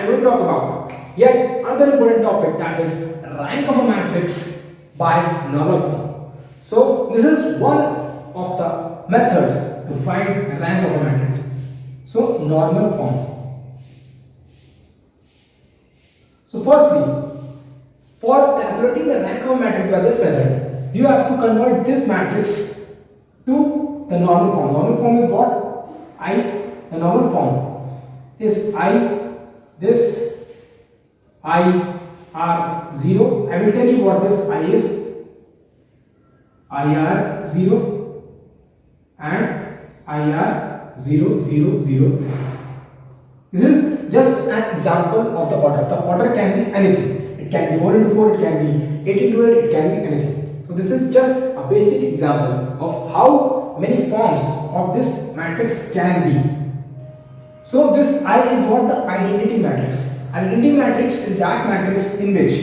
I'm going to talk about yet another important topic, that is rank of a matrix by normal form. So this is one of the methods to find rank of a matrix. So normal form. So firstly, for calculating the rank of a matrix by this method, you have to convert this matrix to the normal form. Normal form is what? The normal form is this I R 0. I will tell you what this I is. IR 0 and IR 0 0 0. This is just an example of the order. The order can be anything. It can be 4 into 4, it can be 8 into 8, it can be anything. So this is just a basic example of how many forms of this matrix can be. So this I is what? The identity matrix. Identity matrix is that matrix in which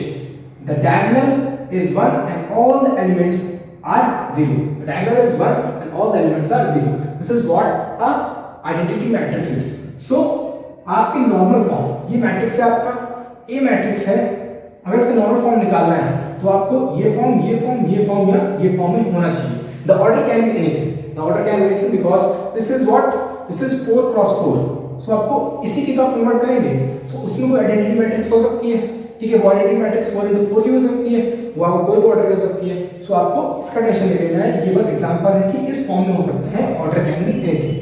the diagonal is 1 and all the elements are 0. The diagonal is 1 and all the elements are 0. This is what a identity matrix is. So आपकी normal form, ये matrix है आपका ए matrix है, अगर इसका normal form निकालना है तो आपको ये फॉर्म या ये फॉर्म में होना चाहिए. The order can be anything because this is what, this is 4 cross 4. सो आपको इसी की तो आप कन्वर्ट करेंगे. सो उसमें कोई आइडेंटिटी मैट्रिक्स हो सकती है, ठीक है. वो आइडेंटिटी मैट्रिक्स 4 into 4 की हो सकती है, वो आपको कोई तो ऑर्डर की हो सकती है. सो आपको इसका टेंशन नहीं लेना है. ये बस एग्जांपल है कि इस फॉर्म में हो सकते हैं, order can be anything.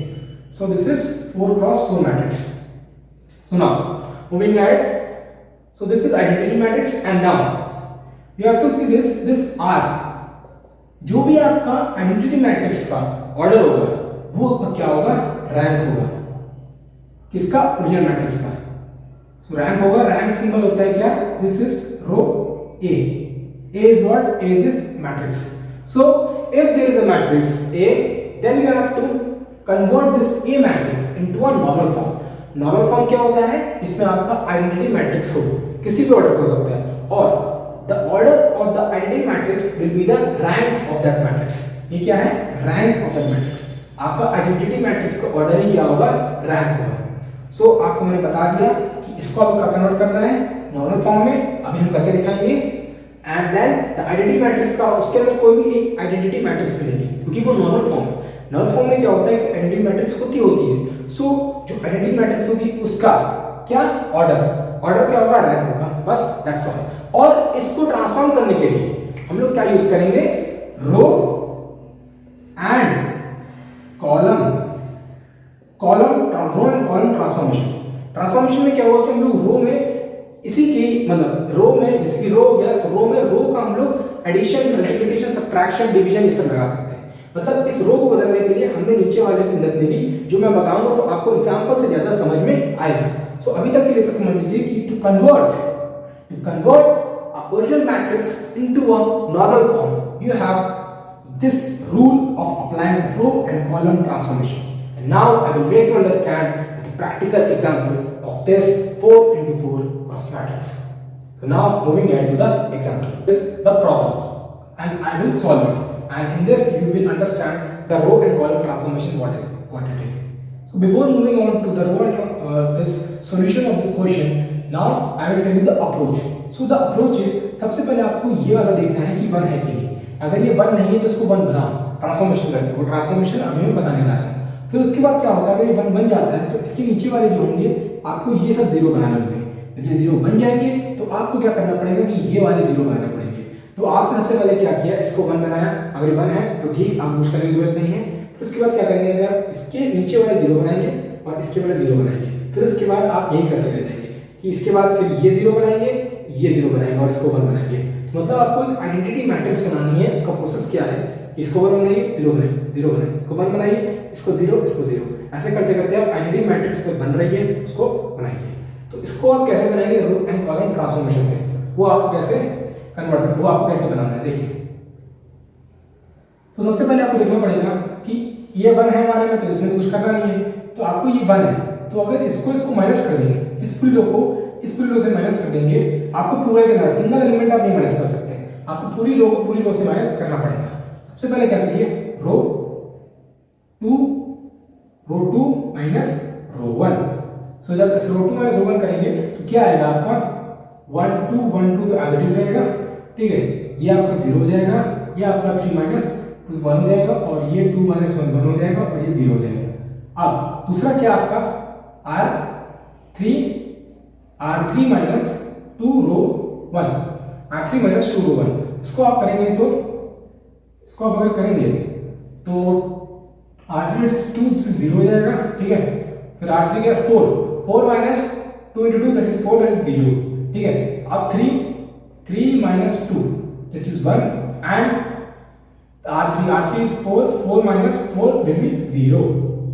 So this is 4 cross 4 matrix. So now moving ahead, so this is identity matrix and now you have to see this R. जो भी आपका आइडेंटिटी मैट्रिक्स का ऑर्डर होगा वो आपका क्या होगा? रैंक होगा. किसका? ओरिजिनल मैट्रिक्स का. सो रैंक होगा. रैंक सिंबल होता है क्या? This is row A. A is what? A is this matrix. So if there is a matrix A, then you have to convert this A matrix into a normal form. Normal form क्या होता है? इसमें आपका identity matrix हो, किसी भी order हो सकता है, और the order of the identity matrix will be the rank of that matrix. ये क्या है? Rank of that matrix. आपका आइडेंटिटी मैट्रिक्स का ऑर्डर ही क्या होगा? रैंक होगा. सो आपको मैंने बता दिया कि इसको आपको कन्वर्ट करना है नॉर्मल फॉर्म में. अभी हम करके दिखाएंगे. And then the identity matrix का, उसके अंदर कोई भी एक आइडेंटिटी मैट्रिक्स मिलेगी क्योंकि वो नॉर्मल फॉर्म है. नॉर्मल फॉर्म में क्या होता है कि आइडेंटिटी मैट्रिक्स होती है. सो जो आइडेंटिटी मैट्रिक्स होगी उसका क्या? ऑर्डर क्या होगा? रैंक होगा. बस दैट्स ऑल. और इसको ट्रांसफॉर्म करने के लिए हम लोग क्या यूज करेंगे? रो एंड कॉलम ट्रांसफॉर्मेशन में क्या होगा कि हम लोग रो में इसी की, मतलब रो में इसकी रो हो गया तो रो में रो का हम लोग एडिशन, मल्टीप्लिकेशन, सबट्रैक्शन, डिवीजन ये सब लगा सकते हैं. मतलब इस रो को बदलने के लिए हमने नीचे वाले की मदद ले ली. जो मैं बताऊंगा तो आपको एग्जांपल से ज्यादा समझ में आएगा. सो अभी तक के लिए तो समझ लीजिए कि to convert a original matrix into a normal form, you have this rule of applying row and column transformation. And now I will make you understand the practical example of this 4 into 4 cross matrix. So now moving ahead to the example. This is the problem and I will solve it. And in this you will understand the row and column transformation what it is. So before moving on to the row and this solution of this question, now I will tell you the approach. So the approach is, सबसे पहले आपको ये वाला देखना है कि 1 है कि नहीं. अगर ये 1 नहीं है तो इसको 1 बनाओ, ट्रांसफॉर्मेशन करके. वो ट्रांसफॉर्मेशन अभी मैं बताने जा रहा हूँ. फिर उसके बाद क्या होता है, अगर ये 1 बन जाता है तो इसके नीचे वाले जो होंगे आपको ये सब 0 बनाने होंगे. जब ये 0 बन जाएंगे तो आपको क्या करना पड़ेगा कि ये वाले 0 बनाने पड़ेंगे. तो आपने सबसे पहले क्या किया, इसको 1 बनाया. अगर 1 है तो ठीक, आप कुछ करने की जरूरत नहीं है. फिर उसके बाद क्या करेंगे, आप इसके नीचे वाले 0 बनाएंगे और इसके वाले 0 बनाएंगे. फिर उसके बाद आप यही करते रह जाएंगे कि इसके बाद फिर ये 0 बनाएंगे, ये 0 बनाएंगे और इसको 1 बनाएंगे. तो मतलब आपको एक आइडेंटिटी मैट्रिक्स बनानी है. उसका प्रोसेस क्या है, इसको 1 बनाइए, 0 बनाइए, 0 बनाइए, इसको 1 बनाइए, इसको 0, इसको 0. ऐसे करते करते आप आइडेंटिटी मैट्रिक्स पे बन रही है उसको बनाइए. तो इसको आप कैसे बनाएंगे? रो एंड कॉलम ट्रांसफॉर्मेशन से. वो आपको कैसे कन्वर्ट, वो आपको कैसे बनाना है देखिए. तो सबसे पहले आपको देखना पड़ेगा कि ये 1 है हमारे में, तो इसमें कुछ करना नहीं है. तो आपको ये 1 है तो अगर इसको माइनस कर देंगे, इस पूरी रो को इस पूरी रो से माइनस कर देंगे. आपको पूरा करना है, सिंगल एलिमेंट आप नहीं माइनस कर सकते. आपको पूरी रो से माइनस करना पड़ेगा. सबसे पहले क्या करिए, रो 2 माइनस रो 1. सो जब रो टू माइनस रो वन करेंगे तो क्या आएगा आपका 1 2 1 2 तो एज इट इज रहेगा, ठीक है। ये आपका 0 हो जाएगा, ये आपका 3 माइनस 1 हो जाएगा और ये 2 माइनस 1 1 हो जाएगा और ये 0 हो जाएगा। अब दूसरा क्या आपका R3 माइनस 2 रो 1, R3 माइनस 2 रो 1, इसको आप करेंगे तो इसको आप अगर करेंगे तो R3 2 से 0 हो जाएगा, ठीक है। फिर R3 क्या 4 minus 2 into 2 that is 4, that is 0, ठीक है। अब 3 minus 2 that is 1 and R3 is 4 minus 4 will be 0,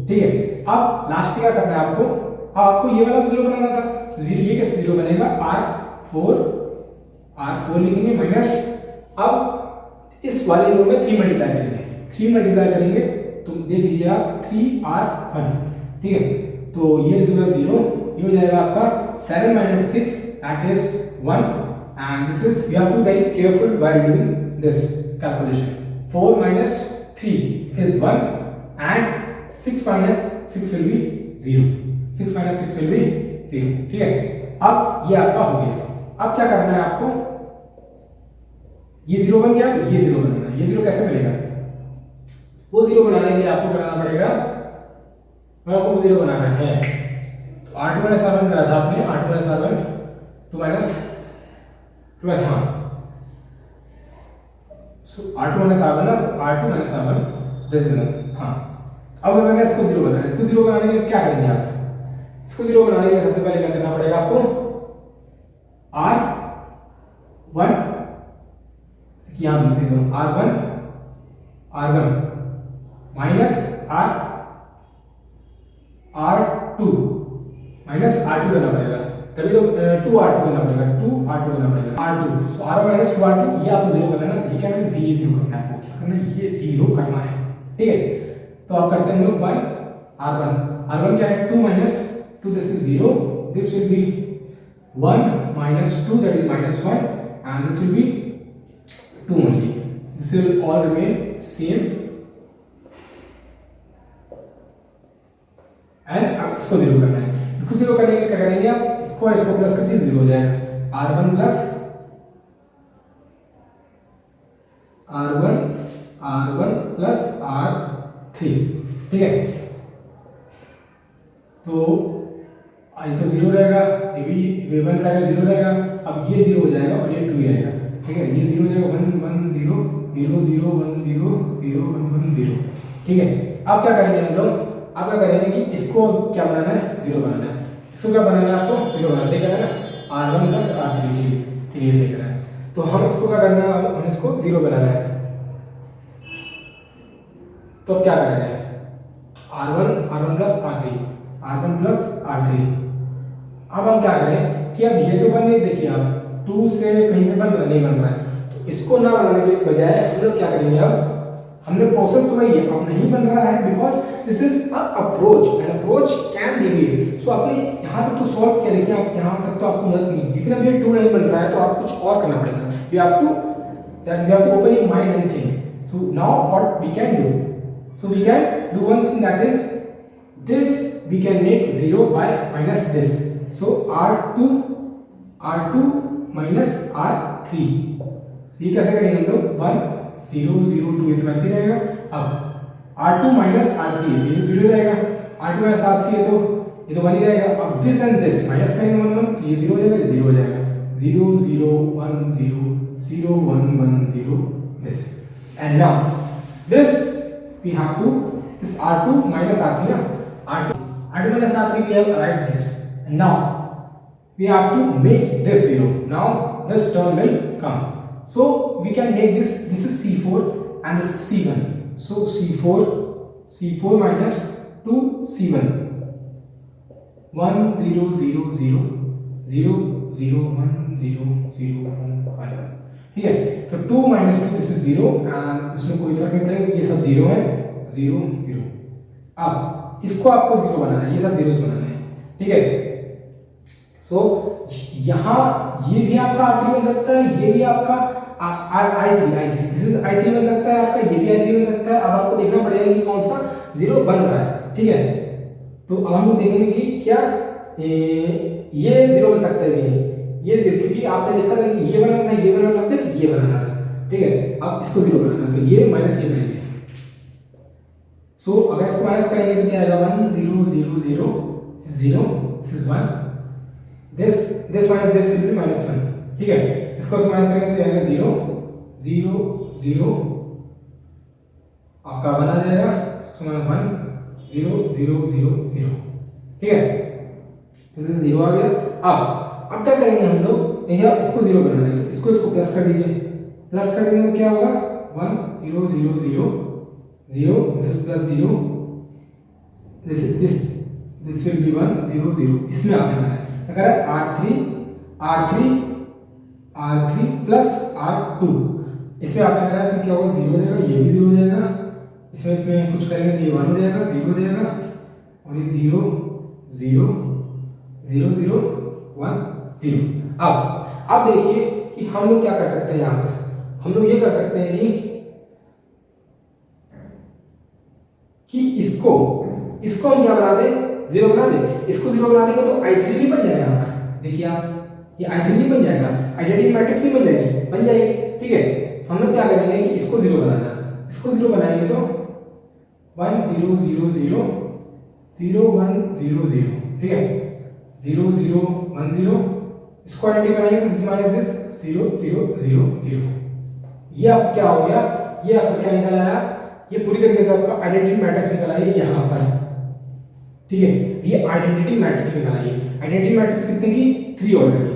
ठीक है। अब लास्ट क्या करना है आपको, आपको ये वाला 0 बनाना था, तो 0 ये कैसे 0 बनेगा, R4 लिखेंगे माइनस, अब इस वाले रो में 3 मल्टीप्लाई करेंगे तो देख लीजिए आप 3R1, ठीक है। तो ये 0 ये हो जाएगा आपका 7 minus 6 that is 1 and this is you have to be very careful while doing this calculation. 4 minus 3 is 1 and 6 minus 6 will be 0. 6 minus 6 will be 0, ठीक है। अब ये आपका हो गया। अब क्या करना है आपको, ये 0 बन गया, ये 0 बनाना है। ये 0 कैसे बनेगा, वो 0 बनाने के लिए आपको बनाना पड़ेगा, आपको वो 0 बनाना है तो R2 माइनस R1 करा था आपने, R2 माइनस R1 2 माइनस 2 हाँ, सो R2 minus R1 this is हाँ। अब मैंने इसको 0 बनाना है, इसको 0 बनाने के लिए क्या करेंगे आप, इसको 0 बनाने के लिए सबसे पहले क्या करना पड़ेगा आपको, R1 यहाँ लिख दो R1 minus R2 minus R2 करना पड़ेगा, तभी तो 2R2 करना पड़ेगा, 2R2 करना पड़ेगा, R2 सो R1 माइनस 2R2, ये आपको 0 करना है, ये क्या है 0 करना है, आपको क्या करना है, ये 0 करना है, ठीक है। तो आप करते हैं लोग 1 R1 क्या है 2 minus 2, this is 0, this will be 1 minus 2 that is minus 1 and this will be 2 only, this will all remain same and अब इसको 0 करना है, इसको 0 करने के लिए क्या करेंगे आप, इसको प्लस कर दिए 0 हो जाएगा, R1 प्लस R3, ठीक है। तो आई तो 0 रहेगा, ये भी 1 रहेगा, 0 रहेगा, अब ये 0 हो जाएगा और ये 2 ही रहेगा, ठीक है। ये 0 हो जाएगा 1 1 0 0 0 1 0 0 1 1 0, ठीक है। अब क्या करेंगे हम लोग, अब क्या करेंगे कि इसको क्या बनाना है, 0 बनाना है, इसको क्या बनाना है आपको 0 बनाना, सही करना है R1 प्लस R3, ठीक है सही करना है। तो हम इसको क्या करना है, हम इसको 0 बनाना है, तो क्या करना है R1 प्लस R3, अब हम क्या करें कि अब ये तो बन नहीं, देखिए आप 2 से कहीं से बन रहा है, तो इसको ना बनाने के बजाय हम लोग क्या करेंगे, अब हमने प्रोसेस तो वही है, अब नहीं बन रहा है because this is a approach, an approach can be made. So आपने यहाँ तक तो सॉल्व किया, देखिए आप यहाँ तक तो आपको मदद नहीं, लेकिन अब ये 2 नहीं बन रहा है तो आप कुछ और करना पड़ेगा, you have to open your mind and think. So now what we can do, so we can do one thing, that is this we can make 0 by minus this, so R2 minus R3, so ये कैसे करेंगे हम लोग 1 0 0 2, ये तो वैसे ही रहेगा। अब R2 minus R3 ये 0 रहेगा, R2 minus R3 ये तो 1 ही रहेगा। अब this and this माइनस करेंगे 1 1, तो ये 0 हो जाएगा, 0 हो जाएगा, 0 0 1 0 0 1 1 0 this, and now this we have to, this R2 minus R3 R2 minus R3 we have arrived this, and now we have to make this 0, now this term will come, so we can make this is C4 and this is C1, so C4 minus 2 C1 1 0 0 0 0 0 1 0 0 1 5, ठीक है। तो 2 minus 2 this is 0 and उसमें कोई फर्क नहीं पड़ेगा, ये सब 0 है, 0 0। अब इसको आपको 0 बनाना है, ये सब जीरोस बनाना है, ठीक है। सो यहाँ ये भी आपका R3 बन सकता है, ये भी आपका I3 दिस इज I3 बन सकता है आपका, ये भी I3 बन सकता है। अब आपको देखना पड़ेगा कि कौन सा 0 बन रहा है, ठीक है। तो अब हम लोग देखेंगे कि क्या ये 0 बन सकता है कि नहीं, ये 0, क्योंकि आपने देखा था कि ये बनाना था, ये बनाना था, फिर ये बनाना था, ठीक है। अब इसको 0 बनाना, तो ये माइनस ये बनेंगे। सो अगर इसको माइनस करेंगे तो क्या आएगा, 1 0 0 0 0, this is 1, this minus this will be -1, ठीक है। इसको माइनस करेंगे तो आएगा 0 0 0, आपका 1 आ जाएगा, इसको माइनस 1 0 0 0 0, ठीक है। तो 0 आ गया। अब क्या करेंगे हम लोग, यहाँ इसको 0 बनाना है, तो इसको प्लस कर दीजिए, प्लस कर देंगे तो क्या होगा, 1 0 0 0 0, this plus 0, this will be 1 0 0, इसमें आपने बनाया है। अगर R3 प्लस R2, इसमें आपने कराया तो क्या होगा, 0 हो जाएगा, ये भी 0 हो जाएगा, इसमें कुछ करेंगे तो ये 1 हो जाएगा, 0 हो जाएगा, और ये 0 0 0 0 1 0। अब देखिए कि हम लोग क्या कर सकते हैं, यहाँ पर हम लोग ये कर सकते हैं कि इसको हम क्या बना दें, 0 बना दें। इसको 0 बना देंगे तो I3 भी बन जाएगा यहाँ पर, देखिए आप, ये I3 भी बन जाएगा, आइडेंटिटी मैट्रिक्स भी बन जाएगी, ठीक है। हम लोग क्या करेंगे कि इसको 0 बनाना, इसको 0 बनाएंगे तो 1 0 0 0 0 1 0 0, ठीक है, 0 0 1 0, इसको आइडेंटिटी बनाएंगे तो दिस माइनस दिस 0 0 0 0। ये अब क्या हो गया, ये आपका क्या निकल आया, ये पूरी तरीके से आपका आइडेंटिटी मैट्रिक्स निकल आई यहाँ पर, ठीक है। ये आइडेंटिटी मैट्रिक्स निकल आई है। आइडेंटिटी मैट्रिक्स कितने की, 3 ऑलरेडी,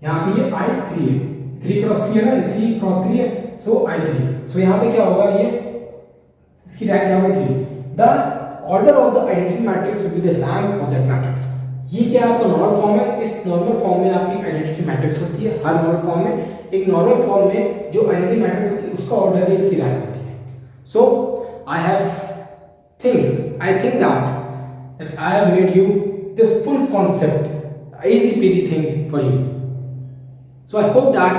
यहाँ पे ये I3 है, 3 क्रॉस 3 है ना, 3 क्रॉस 3 है, सो I3। सो यहाँ पे क्या होगा, ये इसकी रैंक क्या होगी, 3। The order of the identity matrix will be the rank of that matrix. ये क्या आपका नॉर्मल फॉर्म है, इस नॉर्मल फॉर्म में आपकी आइडेंटिटी मैट्रिक्स होती है। हर नॉर्मल फॉर्म में, एक नॉर्मल फॉर्म में जो आइडेंटिटी मैट्रिक्स होती है उसका ऑर्डर है, उसकी रैंक होती है। सो I think that I have made you this full concept, easy peasy thing for you. So I hope that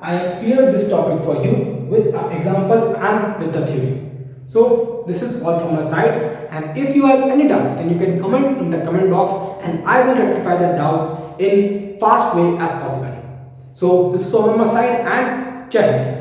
I have cleared this topic for you with an example and with the theory. So this is all from my side, and if you have any doubt then you can comment in the comment box and I will rectify that doubt in fast way as possible. So this is all from my side, and Jai Hind.